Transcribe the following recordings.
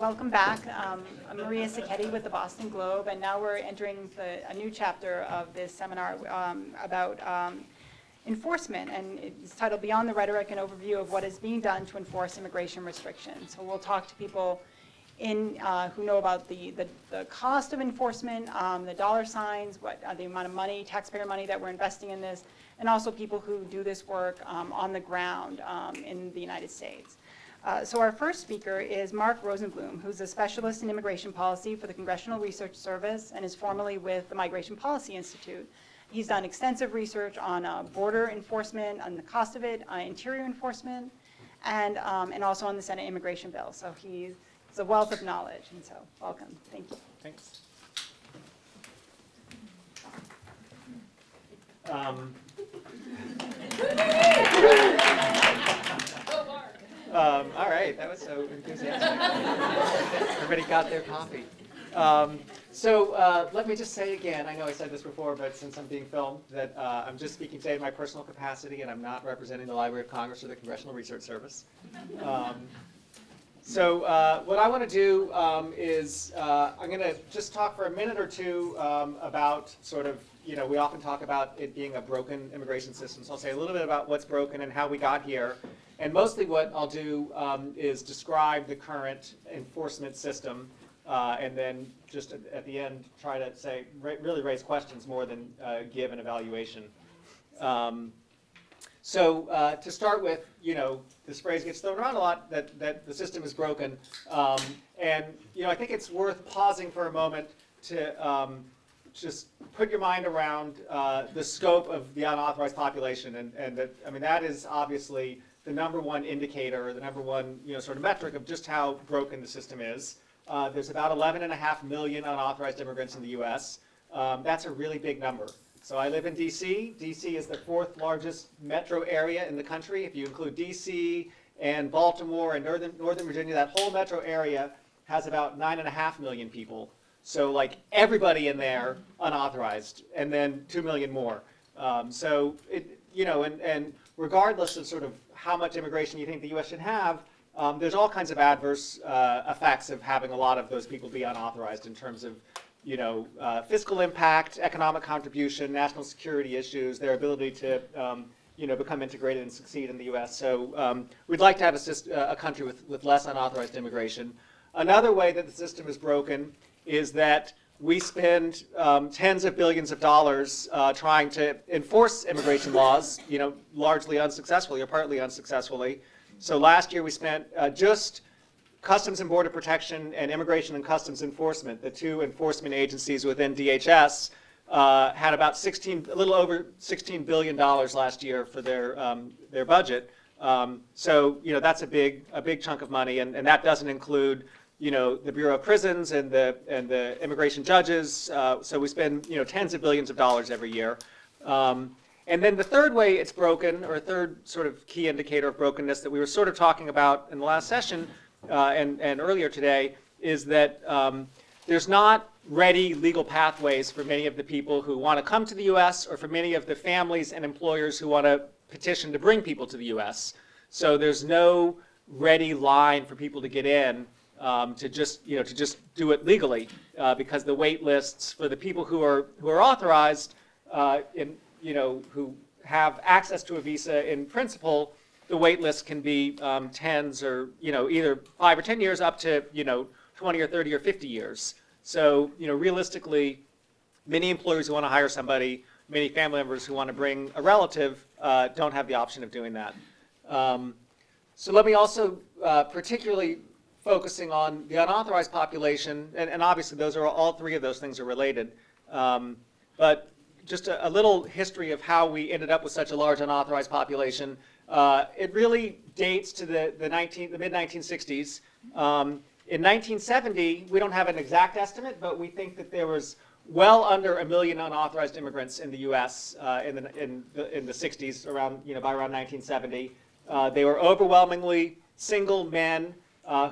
welcome back. I'm Maria Sacchetti with the Boston Globe, and now we're entering a new chapter of this seminar about enforcement, and it's titled Beyond the Rhetoric, an overview of what is being done to enforce immigration restrictions. So we'll talk to people who know about the cost of enforcement, the dollar signs, the amount of money, taxpayer money that we're investing in this, and also people who do this work on the ground in the United States. So our first speaker is Marc Rosenblum, who's a specialist in immigration policy for the Congressional Research Service and is formerly with the Migration Policy Institute. He's done extensive research on border enforcement, on the cost of it, interior enforcement, and also on the Senate immigration bill. So he's a wealth of knowledge, and so welcome. Thank you. Thanks. All right, that was so enthusiastic. Everybody got their coffee. So let me just say again, I know I said this before, but since I'm being filmed, that I'm just speaking today in my personal capacity, and I'm not representing the Library of Congress or the Congressional Research Service. So what I want to do is I'm going to just talk for a minute or two about sort of, we often talk about it being a broken immigration system. So I'll say a little bit about what's broken and how we got here. And mostly what I'll do is describe the current enforcement system and then just at the end try to say, really raise questions more than give an evaluation. So to start with, this phrase gets thrown around a lot, that the system is broken. And I think it's worth pausing for a moment to just put your mind around the scope of the unauthorized population. And that is obviously the number one indicator, or the number one sort of metric of just how broken the system is. There's about 11.5 million unauthorized immigrants in the US. That's a really big number. So I live in DC. DC is the 4th largest metro area in the country. If you include DC and Baltimore and Northern Virginia, that whole metro area has about 9.5 million people. So like everybody in there unauthorized, and then 2 million more. So and regardless of sort of how much immigration you think the U.S. should have, there's all kinds of adverse effects of having a lot of those people be unauthorized in terms of fiscal impact, economic contribution, national security issues, their ability to become integrated and succeed in the U.S. So we'd like to have a country with less unauthorized immigration. Another way that the system is broken is that we spend tens of billions of dollars trying to enforce immigration laws, largely unsuccessfully or partly unsuccessfully. So last year we spent just Customs and Border Protection and Immigration and Customs Enforcement, the two enforcement agencies within DHS, had about a little over $16 billion last year for their budget. So that's a big chunk of money, and that doesn't include the Bureau of Prisons and the immigration judges. So we spend tens of billions of dollars every year. And then the third way it's broken, or a third sort of key indicator of brokenness that we were sort of talking about in the last session and earlier today, is that there's not ready legal pathways for many of the people who want to come to the U.S. or for many of the families and employers who want to petition to bring people to the U.S. So there's no ready line for people to get in to just do it legally because the wait lists for the people who are authorized who have access to a visa in principle, the wait list can be tens or either 5 or 10 years up to 20 or 30 or 50 years. So realistically, many employers who want to hire somebody, many family members who want to bring a relative don't have the option of doing that. So let me also particularly focusing on the unauthorized population, and obviously all three of those things are related. But just a little history of how we ended up with such a large unauthorized population. It really dates to the mid-1960s. In 1970, we don't have an exact estimate, but we think that there was well under 1 million unauthorized immigrants in the U.S. in the 60s, by around 1970. They were overwhelmingly single men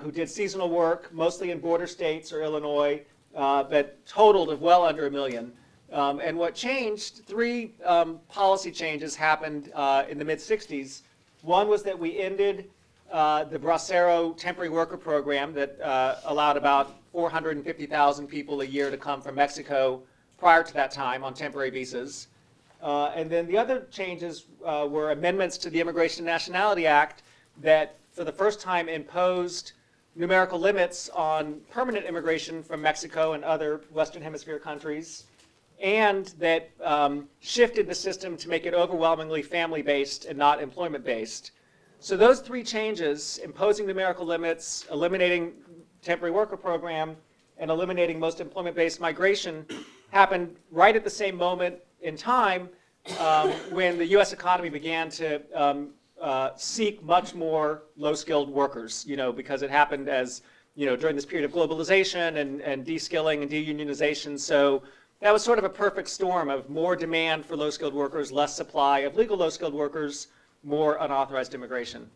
who did seasonal work, mostly in border states or Illinois, but totaled of well under 1 million. And what changed, 3 policy changes happened in the mid-60s. One was that we ended the Bracero temporary worker program that allowed about 450,000 people a year to come from Mexico prior to that time on temporary visas. And then the other changes were amendments to the Immigration and Nationality Act that for the first time imposed numerical limits on permanent immigration from Mexico and other Western Hemisphere countries, and that shifted the system to make it overwhelmingly family-based and not employment-based. So those three changes, imposing numerical limits, eliminating temporary worker program, and eliminating most employment-based migration, happened right at the same moment in time when the U.S. economy began to seek much more low-skilled workers, because it happened as, during this period of globalization and de-skilling and de-unionization. So that was sort of a perfect storm of more demand for low-skilled workers, less supply of legal low-skilled workers, more unauthorized immigration.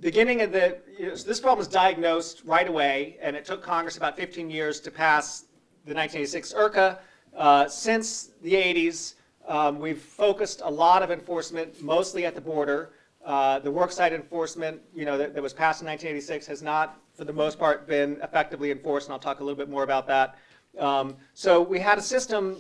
Beginning of this problem was diagnosed right away, and it took Congress about 15 years to pass the 1986 IRCA. Since the 80s, we've focused a lot of enforcement, mostly at the border. The Worksite Enforcement, that was passed in 1986 has not, for the most part, been effectively enforced, and I'll talk a little bit more about that. So we had a system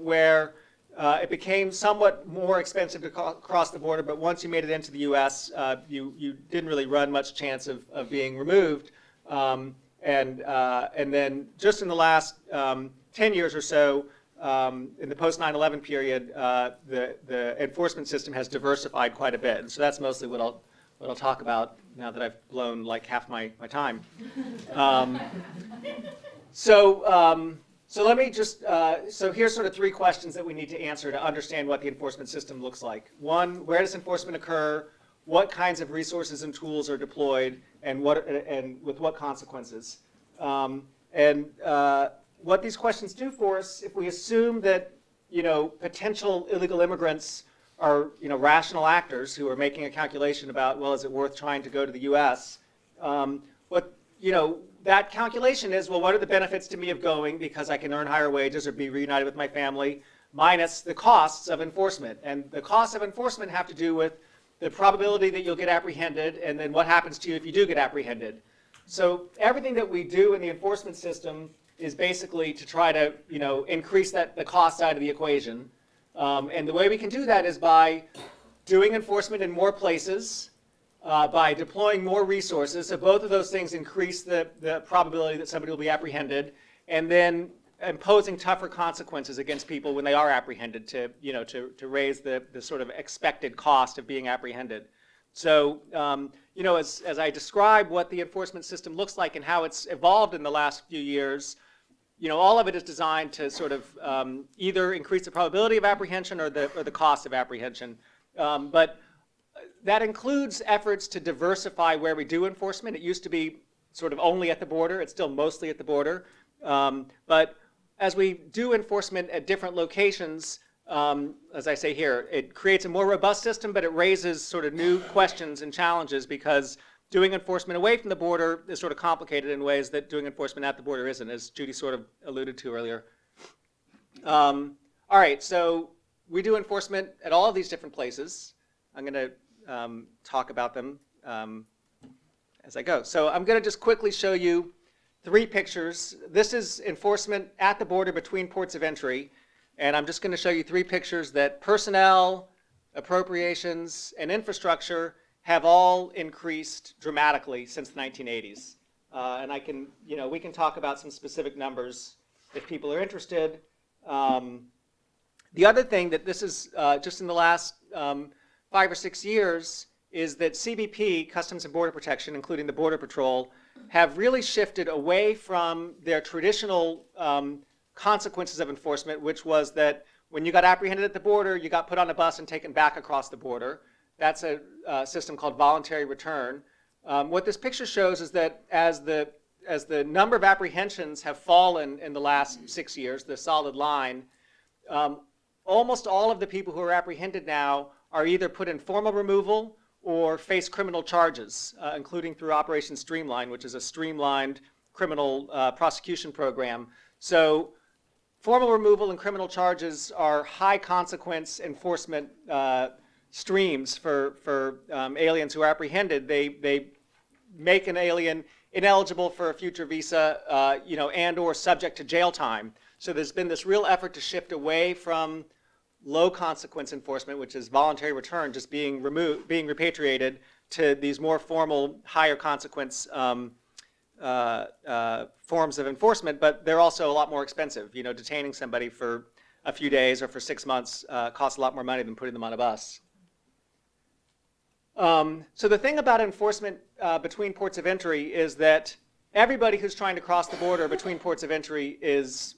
where it became somewhat more expensive to cross the border, but once you made it into the U.S., you didn't really run much chance of being removed. And then just in the last 10 years or so, in the post 9/11 period, the enforcement system has diversified quite a bit, and so that's mostly what I'll talk about now that I've blown like half my time. So let me just, so here's sort of three questions that we need to answer to understand what the enforcement system looks like. One, where does enforcement occur? What kinds of resources and tools are deployed, and with what consequences? What these questions do for us, if we assume that, potential illegal immigrants are, rational actors who are making a calculation about, well, is it worth trying to go to the U.S.? That calculation is, well, what are the benefits to me of going because I can earn higher wages or be reunited with my family, minus the costs of enforcement. And the costs of enforcement have to do with the probability that you'll get apprehended and then what happens to you if you do get apprehended. So everything that we do in the enforcement system is basically to try to, increase the cost side of the equation. And the way we can do that is by doing enforcement in more places, by deploying more resources. So both of those things increase the probability that somebody will be apprehended, and then imposing tougher consequences against people when they are apprehended to raise the sort of expected cost of being apprehended. So, as I describe what the enforcement system looks like and how it's evolved in the last few years, all of it is designed to sort of either increase the probability of apprehension or the cost of apprehension. But that includes efforts to diversify where we do enforcement. It used to be sort of only at the border. It's still mostly at the border. But as we do enforcement at different locations, as I say here, it creates a more robust system, but it raises sort of new questions and challenges because doing enforcement away from the border is sort of complicated in ways that doing enforcement at the border isn't, as Judy sort of alluded to earlier. All right, so we do enforcement at all of these different places. I'm going to talk about them as I go. So I'm going to just quickly show you three pictures. This is enforcement at the border between ports of entry, and I'm just going to show you three pictures that personnel, appropriations, and infrastructure have all increased dramatically since the 1980s. And we can talk about some specific numbers if people are interested. The other thing that this is just in the last 5 or 6 years is that CBP, Customs and Border Protection, including the Border Patrol, have really shifted away from their traditional consequences of enforcement, which was that when you got apprehended at the border, you got put on a bus and taken back across the border. That's a system called voluntary return. What this picture shows is that as the number of apprehensions have fallen in the last 6 years, the solid line, almost all of the people who are apprehended now are either put in formal removal or face criminal charges, including through Operation Streamline, which is a streamlined criminal prosecution program. So formal removal and criminal charges are high consequence enforcement streams for aliens who are apprehended. They make an alien ineligible for a future visa, and or subject to jail time. So there's been this real effort to shift away from low consequence enforcement, which is voluntary return, just being removed, being repatriated, to these more formal, higher consequence forms of enforcement, but they're also a lot more expensive. Detaining somebody for a few days or for 6 months costs a lot more money than putting them on a bus. So the thing about enforcement between ports of entry is that everybody who's trying to cross the border between ports of entry is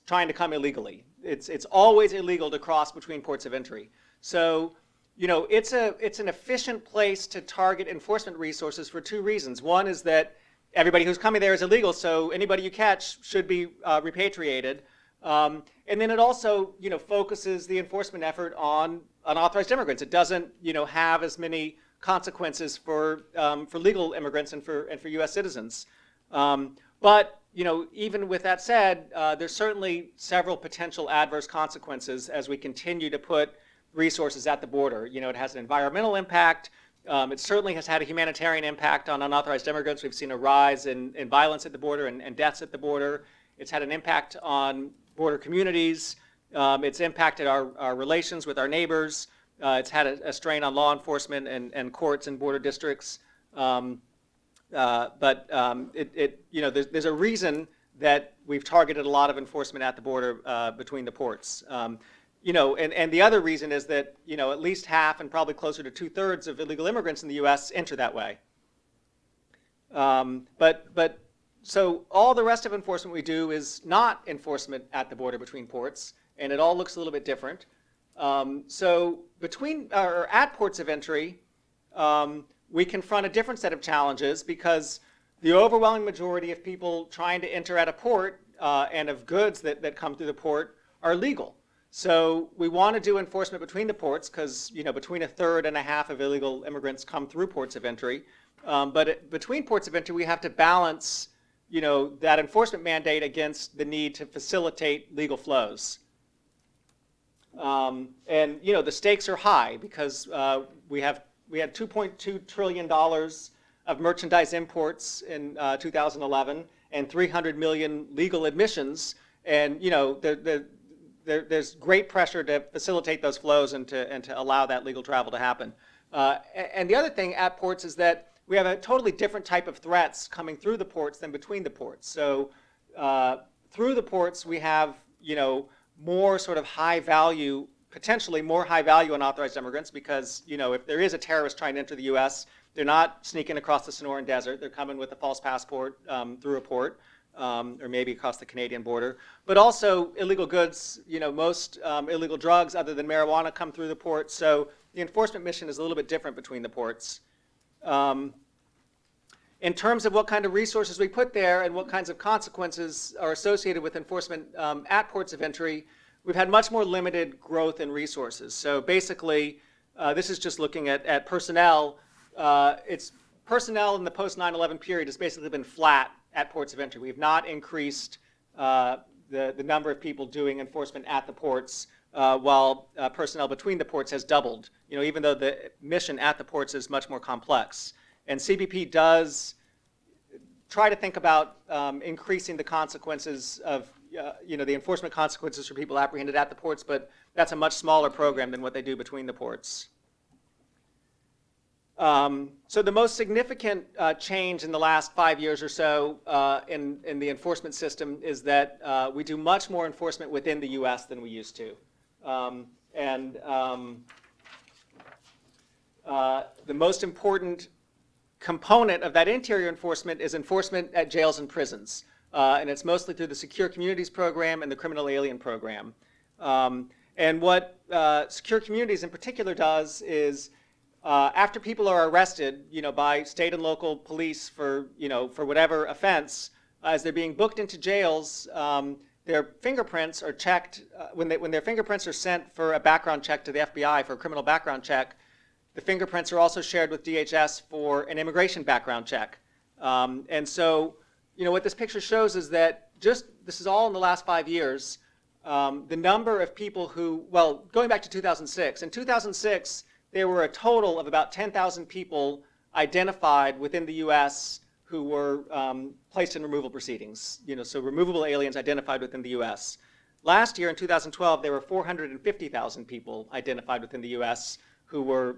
trying to come illegally. It's always illegal to cross between ports of entry. So, it's an efficient place to target enforcement resources for two reasons. One is that everybody who's coming there is illegal, so anybody you catch should be repatriated. And then it also, focuses the enforcement effort on unauthorized immigrants. It doesn't, have as many consequences for legal immigrants and for U.S. citizens. But even with that said, there's certainly several potential adverse consequences as we continue to put resources at the border. It has an environmental impact. It certainly has had a humanitarian impact on unauthorized immigrants. We've seen a rise in violence at the border and deaths at the border. It's had an impact on border communities. It's impacted our relations with our neighbors. It's had a strain on law enforcement and courts and border districts. But there's a reason that we've targeted a lot of enforcement at the border between the ports. And the other reason is that, at least half and probably closer to 2/3 of illegal immigrants in the U.S. enter that way. So all the rest of enforcement we do is not enforcement at the border between ports, and it all looks a little bit different. So at ports of entry, we confront a different set of challenges because the overwhelming majority of people trying to enter at a port and of goods that come through the port are legal. So we want to do enforcement between the ports because, between 1/3 and 1/2 of illegal immigrants come through ports of entry. But between ports of entry, we have to balance, that enforcement mandate against the need to facilitate legal flows. And the stakes are high because we had $2.2 trillion of merchandise imports in 2011 and 300 million legal admissions. And there's great pressure to facilitate those flows and to allow that legal travel to happen. And the other thing at ports is that we have a totally different type of threats coming through the ports than between the ports. So through the ports we have more sort of high value, potentially more high value unauthorized immigrants because if there is a terrorist trying to enter the U.S., they're not sneaking across the Sonoran Desert. They're coming with a false passport through a port. Or maybe across the Canadian border, but also illegal goods, most illegal drugs other than marijuana come through the port, so the enforcement mission is a little bit different between the ports. In terms of what kind of resources we put there and what kinds of consequences are associated with enforcement at ports of entry, we've had much more limited growth in resources. So basically, this is just looking at personnel. It's personnel in the post 9/11 period has basically been flat at ports of entry. We have not increased the number of people doing enforcement at the ports, while personnel between the ports has doubled, even though the mission at the ports is much more complex. And CBP does try to think about increasing the consequences of, the enforcement consequences for people apprehended at the ports, but that's a much smaller program than what they do between the ports. So the most significant change in the last 5 years or so in the enforcement system is that we do much more enforcement within the U.S. than we used to. The most important component of that interior enforcement is enforcement at jails and prisons. And it's mostly through the Secure Communities Program and the Criminal Alien Program. And what Secure Communities in particular does is after people are arrested, by state and local police for whatever offense, as they're being booked into jails, their fingerprints are checked. When their fingerprints are sent for a background check to the FBI for a criminal background check, the fingerprints are also shared with DHS for an immigration background check. And so, what this picture shows is that this is all in the last 5 years. The number of people who, going back to 2006. In 2006, there were a total of about 10,000 people identified within the U.S. who were placed in removal proceedings, so removable aliens identified within the U.S. Last year, in 2012, there were 450,000 people identified within the U.S. who were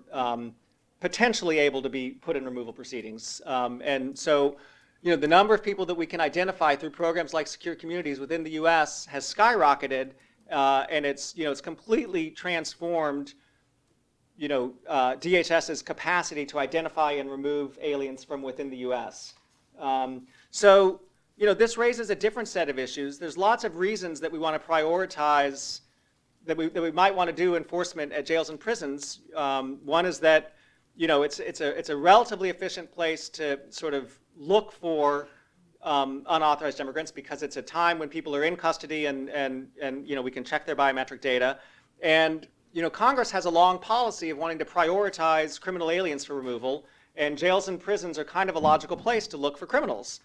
potentially able to be put in removal proceedings. And so, the number of people that we can identify through programs like Secure Communities within the U.S. has skyrocketed, and it's completely transformed DHS's capacity to identify and remove aliens from within the U.S. So, this raises a different set of issues. There's lots of reasons that we want to prioritize, that we might want to do enforcement at jails and prisons. One is that, it's a relatively efficient place to sort of look for unauthorized immigrants, because it's a time when people are in custody and we can check their biometric data. And Congress has a long policy of wanting to prioritize criminal aliens for removal, and jails and prisons are kind of a logical place to look for criminals.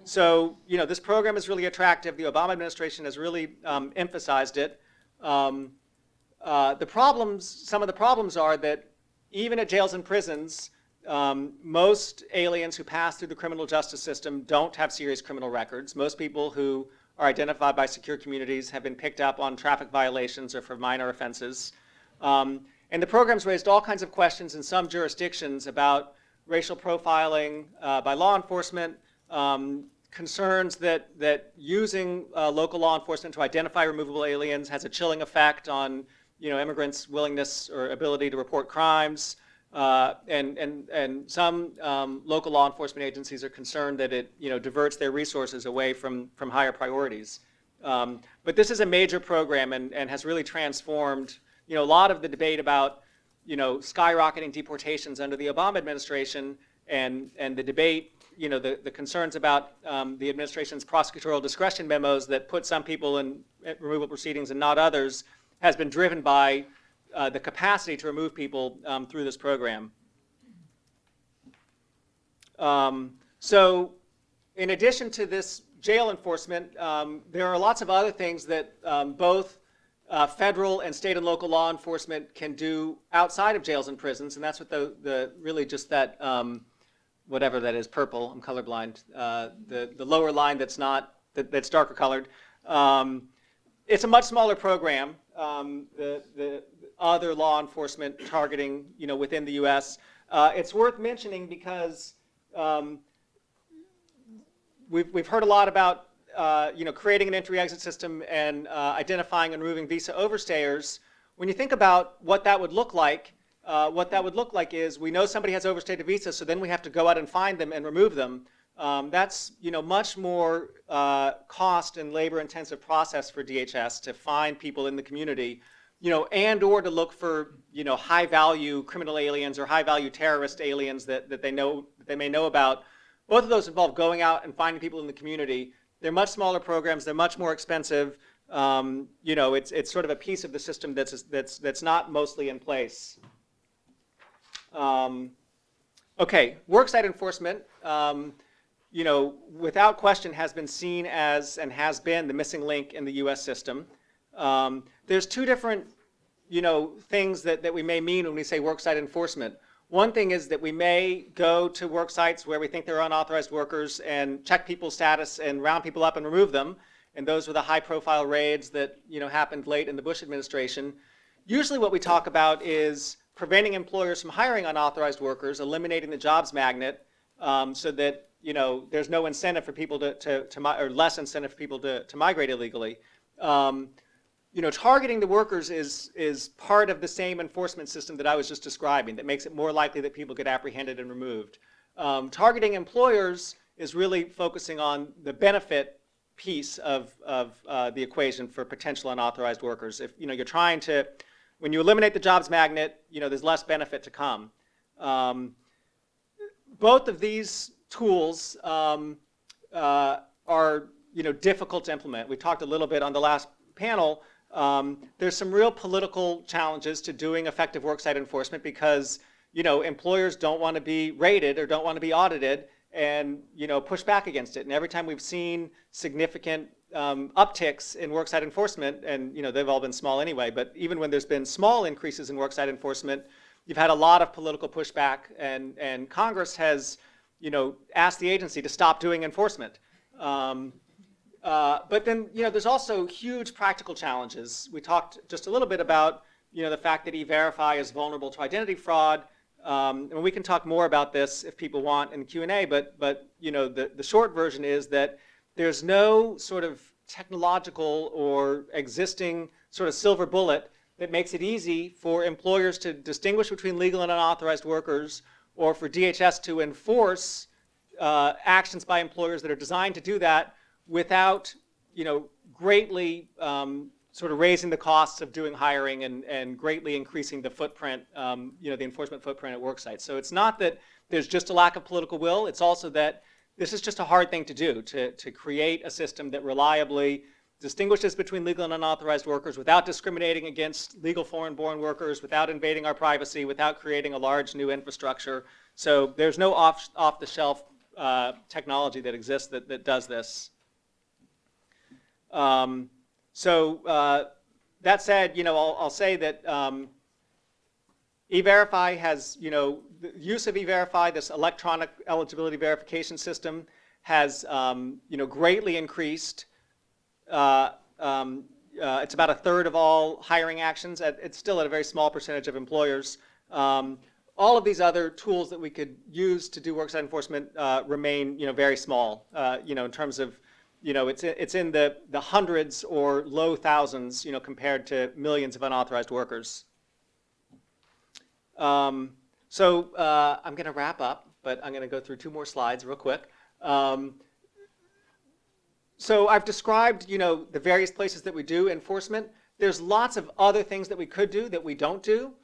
So, this program is really attractive. The Obama administration has really emphasized it. Some of the problems are that even at jails and prisons, most aliens who pass through the criminal justice system don't have serious criminal records. Most people who are identified by Secure Communities have been picked up on traffic violations or for minor offenses. And the program's raised all kinds of questions in some jurisdictions about racial profiling by law enforcement, concerns that using local law enforcement to identify removable aliens has a chilling effect on immigrants' willingness or ability to report crimes. And some local law enforcement agencies are concerned that it diverts their resources away from higher priorities. But this is a major program and has really transformed a lot of the debate about skyrocketing deportations under the Obama administration, and the debate, the concerns about the administration's prosecutorial discretion memos that put some people in removal proceedings and not others, has been driven by the capacity to remove people through this program. So in addition to this jail enforcement, there are lots of other things that both federal and state and local law enforcement can do outside of jails and prisons, and that's what the really just that, whatever that is, purple, I'm colorblind, the lower line that's not, that's darker colored. It's a much smaller program. The other law enforcement targeting, within the U.S. It's worth mentioning because we've heard a lot about, creating an entry-exit system and identifying and removing visa overstayers. When you think about what that would look like, is we know somebody has overstayed a visa, so then we have to go out and find them and remove them. That's much more cost and labor-intensive process for DHS to find people in the community, and or to look for high-value criminal aliens or high-value terrorist aliens that they may know about. Both of those involve going out and finding people in the community. They're much smaller programs. They're much more expensive. It's sort of a piece of the system that's not mostly in place. Okay, worksite enforcement. Without question has been seen as and has been the missing link in the U.S. system. There's two different, things that we may mean when we say worksite enforcement. One thing is that we may go to work sites where we think there are unauthorized workers and check people's status and round people up and remove them. And those were the high-profile raids that happened late in the Bush administration. Usually what we talk about is preventing employers from hiring unauthorized workers, eliminating the jobs magnet, so that there's no incentive for people or less incentive for people to migrate illegally. Targeting the workers is part of the same enforcement system that I was just describing that makes it more likely that people get apprehended and removed. Targeting employers is really focusing on the benefit piece of the equation for potential unauthorized workers. If you're trying to, when you eliminate the jobs magnet, there's less benefit to come. Both of these tools are difficult to implement. We talked a little bit on the last panel. There's some real political challenges to doing effective worksite enforcement because employers don't want to be raided or don't want to be audited and push back against it. And every time we've seen significant upticks in worksite enforcement, and they've all been small anyway, but even when there's been small increases in worksite enforcement, you've had a lot of political pushback, and Congress has, asked the agency to stop doing enforcement. But then, there's also huge practical challenges. We talked just a little bit about, the fact that E-Verify is vulnerable to identity fraud. And we can talk more about this if people want in Q&A, but the short version is that there's no sort of technological or existing sort of silver bullet that makes it easy for employers to distinguish between legal and unauthorized workers, or for DHS to enforce actions by employers that are designed to do that without, greatly sort of raising the costs of doing hiring and greatly increasing the footprint, the enforcement footprint at work sites. So it's not that there's just a lack of political will, it's also that this is just a hard thing to do, to create a system that reliably distinguishes between legal and unauthorized workers without discriminating against legal foreign-born workers, without invading our privacy, without creating a large new infrastructure. So there's no off-the-shelf technology that exists that does this. That said, I'll say that E-Verify has, the use of E-Verify, this electronic eligibility verification system, has, greatly increased. It's about a third of all hiring actions. It's still at a very small percentage of employers. All of these other tools that we could use to do worksite enforcement remain, very small. In terms of, it's in the hundreds or low thousands, compared to millions of unauthorized workers. I'm going to wrap up, but I'm going to go through 2 more slides real quick. So I've described, the various places that we do enforcement. There's lots of other things that we could do that we don't do.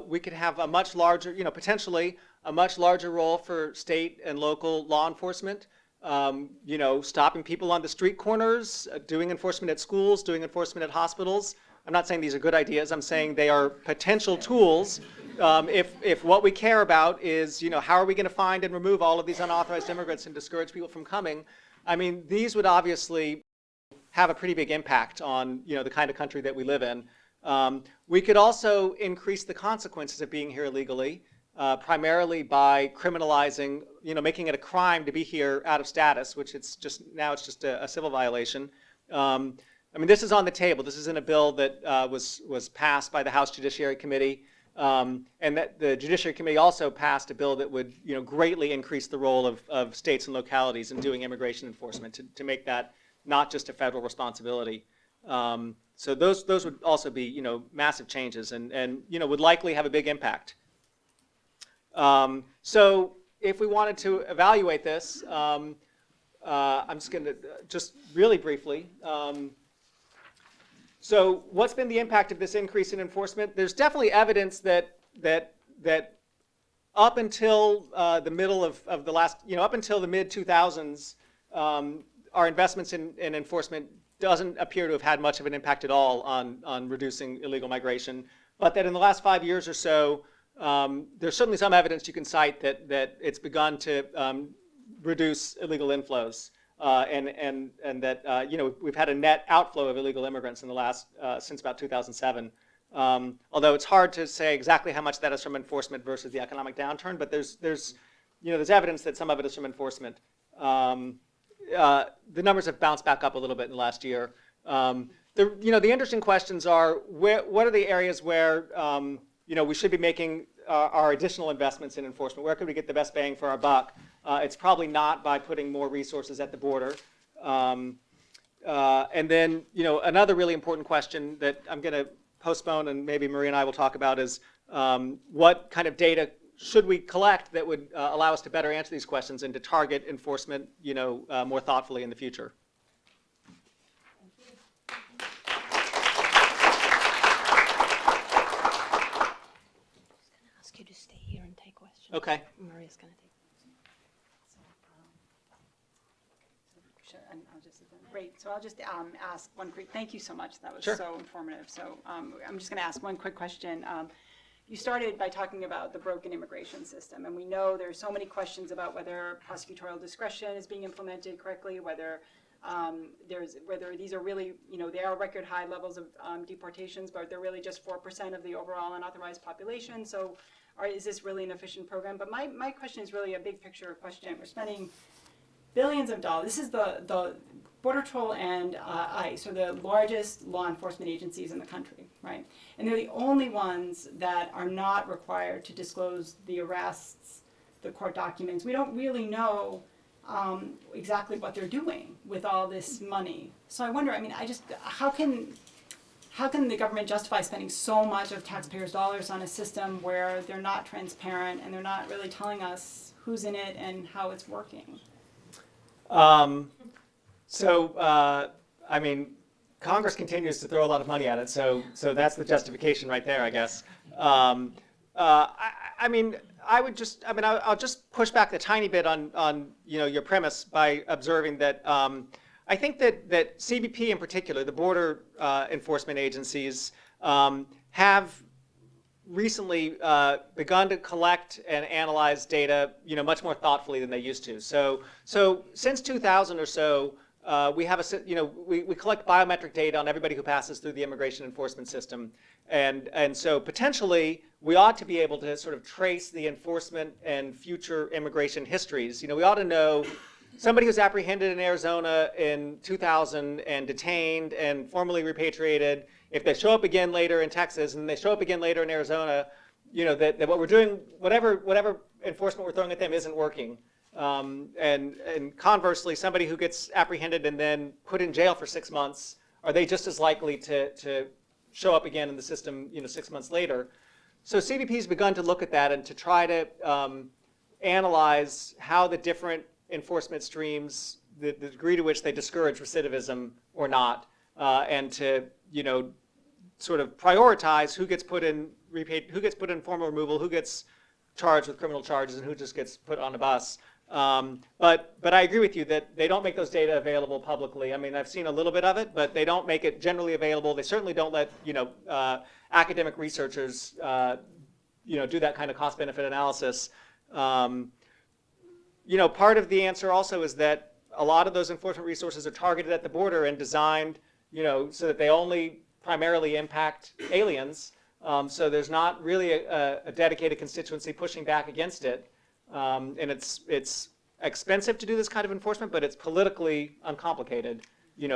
We could have a much larger, potentially a much larger role for state and local law enforcement. Stopping people on the street corners, doing enforcement at schools, doing enforcement at hospitals. I'm not saying these are good ideas. I'm saying they are potential tools. If what we care about is, how are we going to find and remove all of these unauthorized immigrants and discourage people from coming? I mean, these would obviously have a pretty big impact on, the kind of country that we live in. We could also increase the consequences of being here illegally, primarily by criminalizing, making it a crime to be here out of status, which it's just a civil violation. This is on the table. This isn't a bill that was passed by the House Judiciary Committee. And that the Judiciary Committee also passed a bill that would, greatly increase the role of states and localities in doing immigration enforcement to make that not just a federal responsibility. So those would also be, massive changes and would likely have a big impact. So if we wanted to evaluate this, I'm just going to just really briefly. So what's been the impact of this increase in enforcement? There's definitely evidence that up until the middle of the last, up until the mid-2000s, our investments in enforcement doesn't appear to have had much of an impact at all on reducing illegal migration. But that in the last 5 years or so, there's certainly some evidence you can cite that it's begun to reduce illegal inflows. And that we've had a net outflow of illegal immigrants in the last since about 2007. Although it's hard to say exactly how much that is from enforcement versus the economic downturn, but there's evidence that some of it is from enforcement. The numbers have bounced back up a little bit in the last year. The interesting questions are what are the areas where we should be making our additional investments in enforcement? Where could we get the best bang for our buck? It's probably not by putting more resources at the border. And then, another really important question that I'm going to postpone and maybe Maria and I will talk about is what kind of data should we collect that would allow us to better answer these questions and to target enforcement, more thoughtfully in the future? Ask you to stay here and take questions. Okay. Maria's going to take. Great. So I'll just ask one quick. Thank you so much. That was Sure. so informative. So I'm just going to ask one quick question. You started by talking about the broken immigration system, and we know there are so many questions about whether prosecutorial discretion is being implemented correctly, whether whether these are really, they are record high levels of deportations, but they're really just 4% of the overall unauthorized population. So is this really an efficient program? But my question is really a big picture question. We're spending billions of dollars. This is the Border Patrol and ICE are the largest law enforcement agencies in the country, right? And they're the only ones that are not required to disclose the arrests, the court documents. We don't really know exactly what they're doing with all this money. So I wonder, how can the government justify spending so much of taxpayers' dollars on a system where they're not transparent and they're not really telling us who's in it and how it's working? Congress continues to throw a lot of money at it, so that's the justification right there, I guess. I'll just push back a tiny bit on your premise by observing that I think that CBP in particular, the border enforcement agencies, have recently begun to collect and analyze data, much more thoughtfully than they used to. So since 2000 or so, we have we collect biometric data on everybody who passes through the immigration enforcement system, and so potentially we ought to be able to sort of trace the enforcement and future immigration histories. We ought to know somebody who's apprehended in Arizona in 2000 and detained and formally repatriated. If they show up again later in Texas and they show up again later in Arizona, that what we're doing, whatever enforcement we're throwing at them isn't working. And conversely, somebody who gets apprehended and then put in jail for 6 months, are they just as likely to show up again in the system 6 months later? So CBP's begun to look at that and to try to analyze how the different enforcement streams, the degree to which they discourage recidivism or not, and to sort of prioritize who gets put in formal removal, who gets charged with criminal charges, and who just gets put on a bus. But I agree with you that they don't make those data available publicly. I've seen a little bit of it, but they don't make it generally available. They certainly don't let academic researchers do that kind of cost-benefit analysis. Part of the answer also is that a lot of those enforcement resources are targeted at the border and designed, so that they only primarily impact aliens. So there's not really a dedicated constituency pushing back against it. And it's expensive to do this kind of enforcement, but it's politically uncomplicated,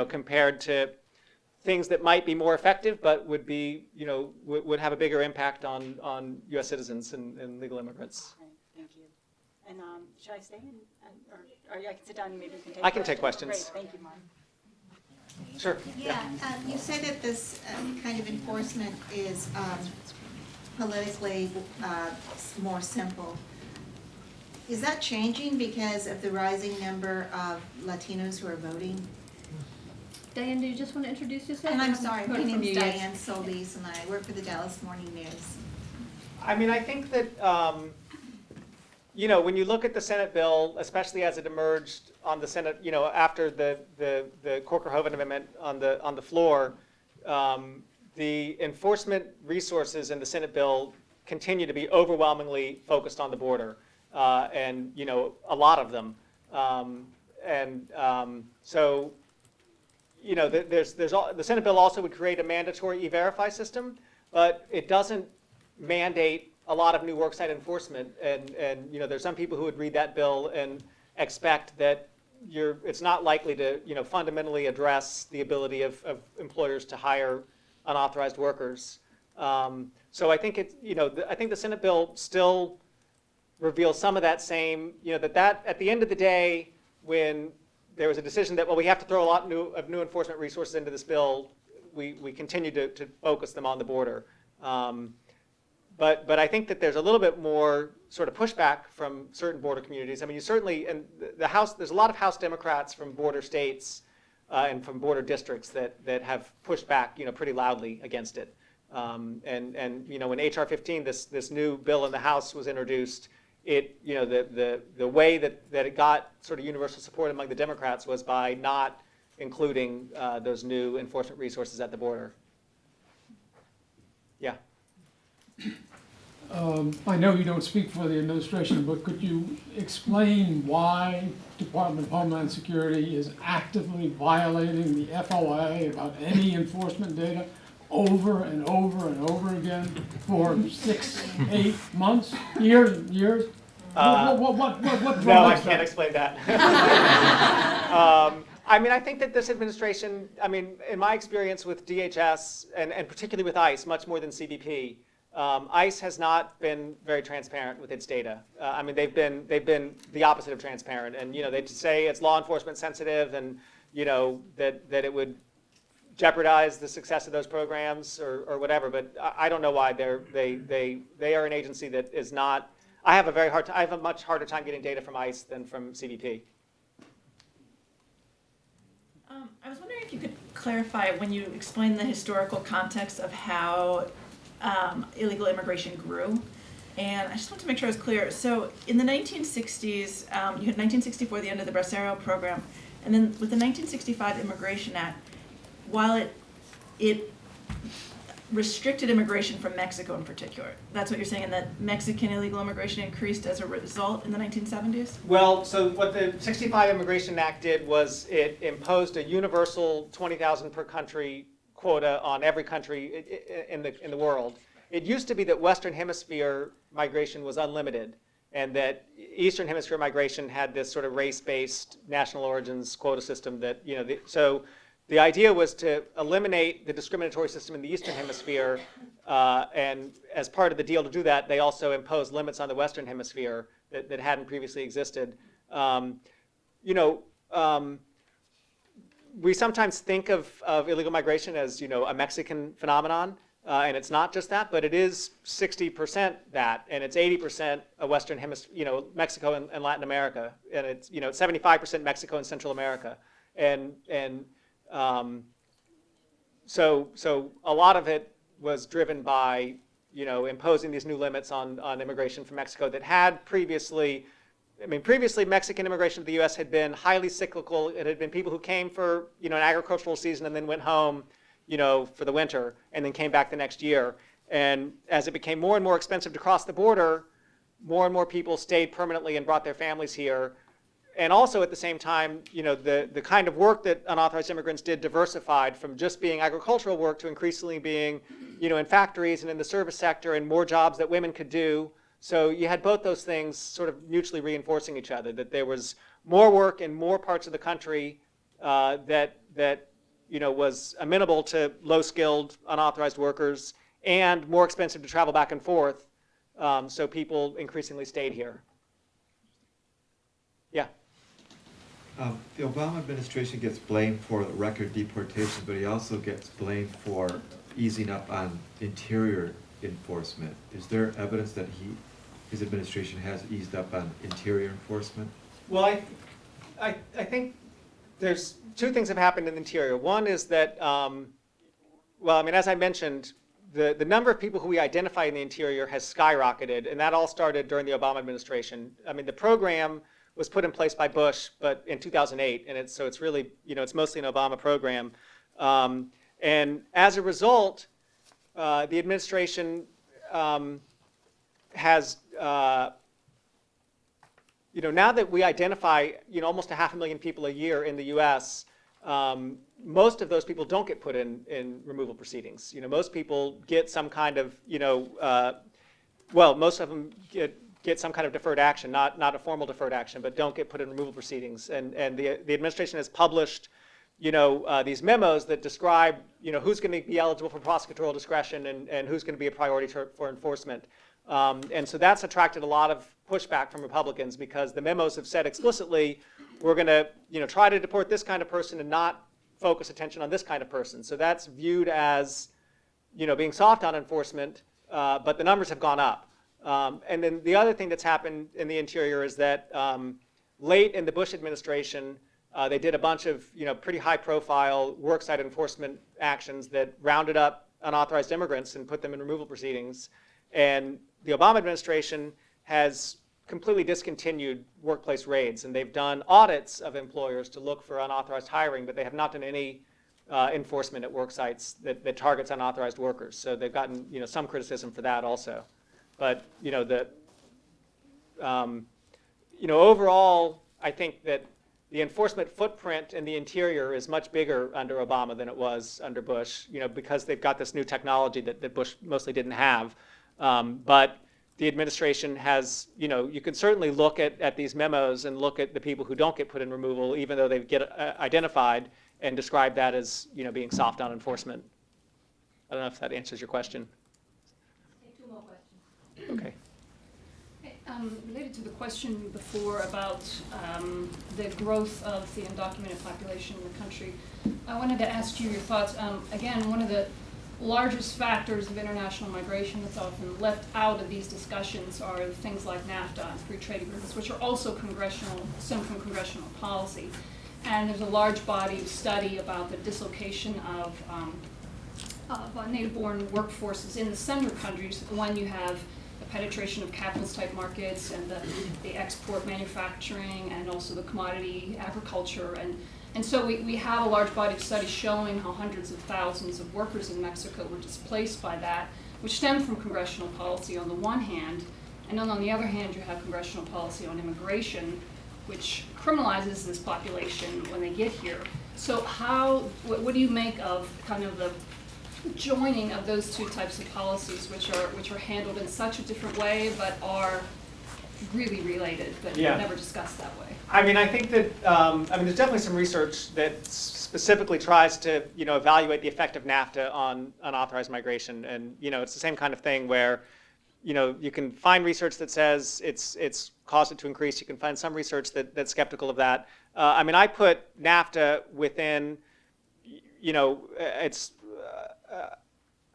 compared to things that might be more effective, but would be, would have a bigger impact on U.S. citizens and legal immigrants. Right, thank you. And should I stay or I can sit down and maybe you can take I can take questions. Great, thank you, Mark. Sure. Yeah, you say that this kind of enforcement is politically more simple. Is that changing because of the rising number of Latinos who are voting? Diane, do you just want to introduce yourself? And I I'm haven't sorry, heard my from name's you yet. Diane Solis, and I work for the Dallas Morning News. I think that, when you look at the Senate bill, especially as it emerged on the Senate, after the Corker-Hoven amendment on the floor, the enforcement resources in the Senate bill continue to be overwhelmingly focused on the border, and a lot of them, so. The Senate bill also would create a mandatory E-Verify system, but it doesn't mandate a lot of new worksite enforcement. And there's some people who would read that bill and expect that it's not likely to fundamentally address the ability of employers to hire unauthorized workers. So I think I think the Senate bill still reveals some of that same that at the end of the day, when there was a decision that, we have to throw a lot of new enforcement resources into this bill, we continue to focus them on the border. But I think that there's a little bit more sort of pushback from certain border communities. You certainly, in the House, there's a lot of House Democrats from border states and from border districts that have pushed back, pretty loudly against it. When HR 15, this new bill in the House was introduced, the way that it got sort of universal support among the Democrats was by not including those new enforcement resources at the border. Yeah. I know you don't speak for the administration, but could you explain why Department of Homeland Security is actively violating the FOIA about any enforcement data over and over and over again for 6, 8 months, years and years? What drives No, I that? can't explain that. I mean, I think that this administration, I mean, in my experience with DHS, and particularly with ICE, much more than CBP, ICE has not been very transparent with its data. I mean, they've been the opposite of transparent, and they say it's law enforcement sensitive, and that it would jeopardize the success of those programs or whatever. But I don't know why they are an agency that is not. I have a much harder time getting data from ICE than from CBP. I was wondering if you could clarify when you explained the historical context of how illegal immigration grew. And I just want to make sure I was clear. So in the 1960s, you had 1964, the end of the Bracero program, and then with the 1965 Immigration Act, while it restricted immigration from Mexico in particular. That's what you're saying, and that Mexican illegal immigration increased as a result in the 1970s? Well, so what the 65 Immigration Act did was it imposed a universal 20,000 per country quota on every country in the world. It used to be that Western Hemisphere migration was unlimited, and that Eastern Hemisphere migration had this sort of race-based national origins quota system that, so the idea was to eliminate the discriminatory system in the Eastern Hemisphere, and as part of the deal to do that, they also imposed limits on the Western Hemisphere that hadn't previously existed. We sometimes think of illegal migration as, a Mexican phenomenon, and it's not just that, but it is 60% that, and it's 80% a Western Hemisphere, Mexico and Latin America, and it's, 75% Mexico and Central America, and so a lot of it was driven by, imposing these new limits on immigration from Mexico that had previously Mexican immigration to the U.S. had been highly cyclical. It had been people who came for, an agricultural season and then went home, for the winter and then came back the next year. And as it became more and more expensive to cross the border, more and more people stayed permanently and brought their families here. And also at the same time, the kind of work that unauthorized immigrants did diversified from just being agricultural work to increasingly being, in factories and in the service sector and more jobs that women could do. So you had both those things sort of mutually reinforcing each other, that there was more work in more parts of the country that was amenable to low-skilled, unauthorized workers and more expensive to travel back and forth. So people increasingly stayed here. Yeah. The Obama administration gets blamed for record deportations, but he also gets blamed for easing up on interior enforcement. Is there evidence that his administration has eased up on interior enforcement? Well, I think there's two things have happened in the interior. One is that, as I mentioned, the number of people who we identify in the interior has skyrocketed, and that all started during the Obama administration. The program was put in place by Bush, but in 2008, and it's really, it's mostly an Obama program. And as a result, the administration has, now that we identify, almost 500,000 people a year in the U.S., most of those people don't get put in removal proceedings. Most people get some kind of, most of them get some kind of deferred action, not a formal deferred action, but don't get put in removal proceedings. And the administration has published, these memos that describe, who's going to be eligible for prosecutorial discretion and who's going to be a priority for enforcement. And so that's attracted a lot of pushback from Republicans because the memos have said explicitly, we're going to, try to deport this kind of person and not focus attention on this kind of person. So that's viewed as, being soft on enforcement, but the numbers have gone up. And then the other thing that's happened in the interior is that late in the Bush administration, they did a bunch of pretty high-profile worksite enforcement actions that rounded up unauthorized immigrants and put them in removal proceedings. And the Obama administration has completely discontinued workplace raids, and they've done audits of employers to look for unauthorized hiring, but they have not done any enforcement at work sites that targets unauthorized workers. So they've gotten some criticism for that also. But overall, I think that the enforcement footprint in the interior is much bigger under Obama than it was under Bush, because they've got this new technology that Bush mostly didn't have. But the administration has, you can certainly look at these memos and look at the people who don't get put in removal, even though they get identified, and describe that as, being soft on enforcement. I don't know if that answers your question. Two more questions. Okay. Related to the question before about the growth of the undocumented population in the country, I wanted to ask you your thoughts. Again, one of the largest factors of international migration that's often left out of these discussions are things like NAFTA and free trade agreements, which are also stem from congressional policy. And there's a large body of study about the dislocation of native-born workforces in the sender countries when you have the penetration of capitalist-type markets and the export manufacturing and also the commodity agriculture. And so we have a large body of studies showing how hundreds of thousands of workers in Mexico were displaced by that, which stemmed from congressional policy on the one hand, and then on the other hand you have congressional policy on immigration, which criminalizes this population when they get here. So what do you make of kind of the joining of those two types of policies, which are handled in such a different way, but are really related, but never discussed that way? I think that, there's definitely some research that specifically tries to, evaluate the effect of NAFTA on unauthorized migration. And, it's the same kind of thing where, you can find research that says it's caused it to increase. You can find some research that's skeptical of that. I put NAFTA within,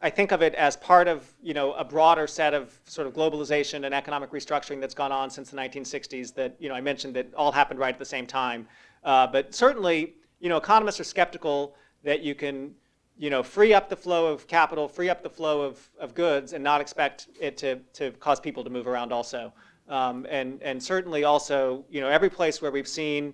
I think of it as part of, a broader set of sort of globalization and economic restructuring that's gone on since the 1960s that, I mentioned that all happened right at the same time. But certainly, economists are skeptical that you can, free up the flow of capital, free up the flow of goods and not expect it to cause people to move around also. And certainly also, every place where we've seen,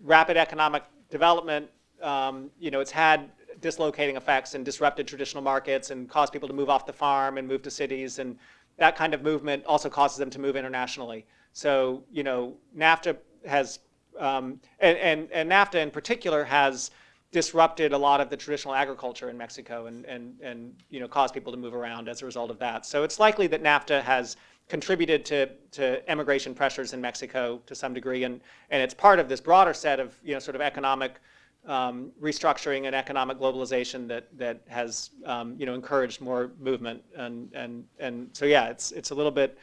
rapid economic development, it's had dislocating effects and disrupted traditional markets and caused people to move off the farm and move to cities, and that kind of movement also causes them to move internationally. So NAFTA has, and NAFTA in particular has disrupted a lot of the traditional agriculture in Mexico and caused people to move around as a result of that. So it's likely that NAFTA has contributed to immigration pressures in Mexico to some degree, and it's part of this broader set of sort of economic restructuring and economic globalization that has encouraged more movement, and so it's a little bit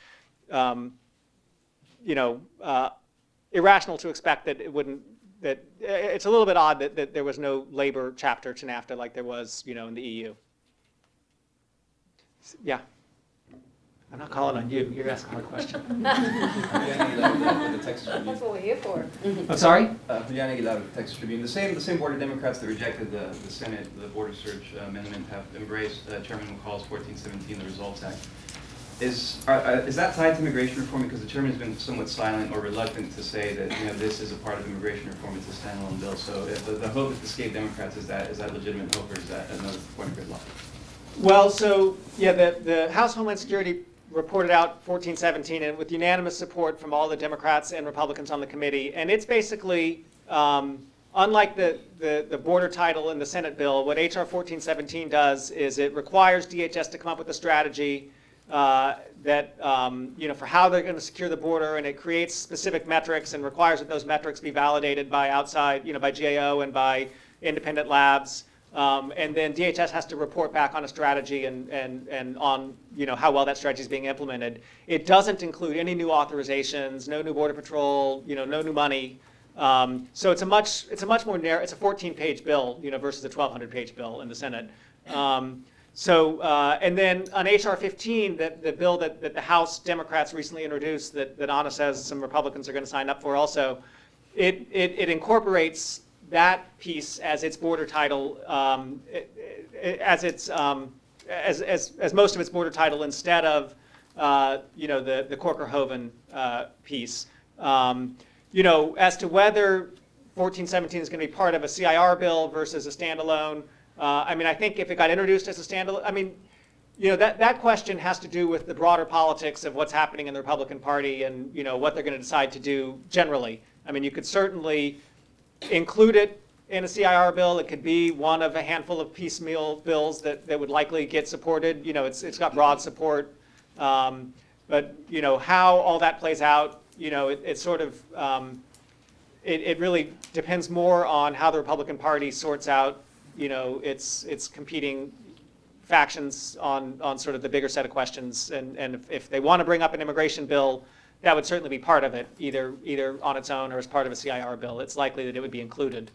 irrational to expect that it wouldn't. That it's a little bit odd that there was no labor chapter to NAFTA like there was in the EU. Yeah. I'm not calling on you. You're asking a hard question. That's what we're here for. I'm sorry? Julian Aguilar with the Texas Tribune. The same board of Democrats that rejected the Senate, the border search amendment, have embraced Chairman McCall's 1417, the Results Act. Is that tied to immigration reform? Because the chairman has been somewhat silent or reluctant to say that this is a part of immigration reform. It's a standalone bill. So if the hope that escaped Democrats is that legitimate hope, or is that another point of gridlock? Well, so the House Homeland Security reported out 1417 and with unanimous support from all the Democrats and Republicans on the committee. And it's basically, unlike the border title in the Senate bill, what HR 1417 does is it requires DHS to come up with a strategy that, for how they're going to secure the border, and it creates specific metrics and requires that those metrics be validated by outside, by GAO and by independent labs. And then DHS has to report back on a strategy and on how well that strategy is being implemented. It doesn't include any new authorizations, no new border patrol, no new money. So it's a much more narrow. It's a 14-page bill, versus a 1,200-page bill in the Senate. And then on HR 15, the bill that the House Democrats recently introduced, that Anna says some Republicans are going to sign up for also, it incorporates that piece as its border title, as most of its border title, instead of the Corker-Hoven piece. As to whether 1417 is going to be part of a CIR bill versus a standalone, I think if it got introduced as a standalone, that question has to do with the broader politics of what's happening in the Republican Party and, what they're going to decide to do generally. I mean, you could certainly include it in a CIR bill. It could be one of a handful of piecemeal bills that would likely get supported. It's got broad support. But, how all that plays out, it's sort of, it really depends more on how the Republican Party sorts out, its competing factions on sort of the bigger set of questions. And if they want to bring up an immigration bill, that would certainly be part of it, either on its own or as part of a CIR bill. It's likely that it would be included.